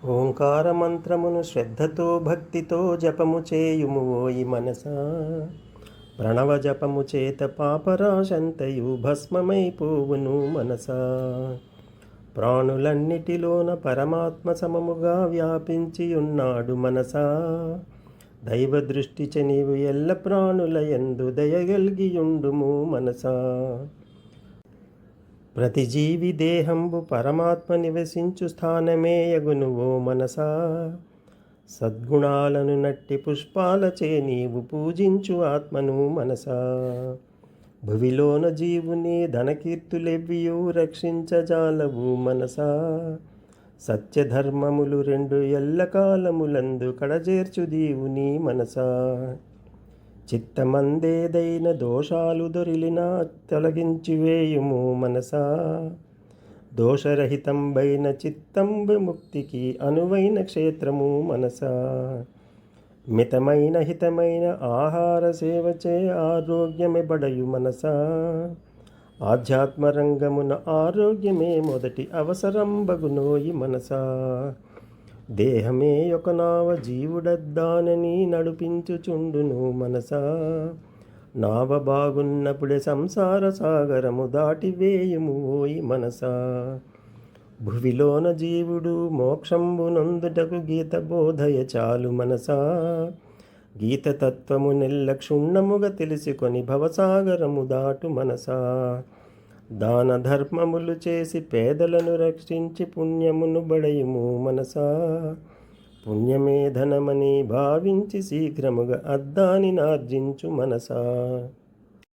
ఓంకార మంత్రమును శ్రద్ధతో భక్తితో జపము చేయుము ఓయి మనసా. ప్రణవ జపము చేత పాపరాశంతయు భస్మమైపోవును మనసా. ప్రాణులన్నిటిలోన పరమాత్మ సమముగా వ్యాపించి ఉన్నాడు మనసా. దైవ దృష్టిచ నీవు ఎల్ల ప్రాణుల యందు దయగల్గియుండుము మనసా. ప్రతి జీవి దేహంబు పరమాత్మ నివసించు స్థానమే యగును ఓ మనసా. సద్గుణాలను నట్టి పుష్పాలచే నీవు పూజించు ఆత్మను మనసా. భువిలోన జీవుని ధనకీర్తులెవ్వియూ రక్షించజాలవు మనసా. సత్యధర్మములు రెండు ఎల్లకాలములందు కడజేర్చు దీవుని మనసా. చిత్తమందేదైన దోషాలు దొరిలినా తొలగించివేయుము మనసా. దోషరహితంబైన చిత్తంబు ముక్తికి అనువైన క్షేత్రము మనసా. మితమైన హితమైన ఆహార సేవచే ఆరోగ్యమే బడయు మనసా. ఆధ్యాత్మరంగమున ఆరోగ్యమే మొదటి అవసరంబగునోయి మనసా. దేహమే ఒక నావ జీవుడద్దానని నడిపించుచుండును మనసా. నావ బాగున్నప్పుడే సంసార సాగరము దాటివేయుము ఓయి మనసా. భువిలోన జీవుడు మోక్షంబు నొందుటకు గీత బోధయ చాలు మనసా. గీత తత్వము నిర్లక్షుణ్ణముగా తెలుసుకొని భవసాగరము దాటు మనసా. దాన ధర్మములు చేసి పేదలను రక్షించి పుణ్యమును బడయుము మనసా. పుణ్యమే ధనమని భావించి శీఘ్రముగా అద్దాని నార్జించు మనసా.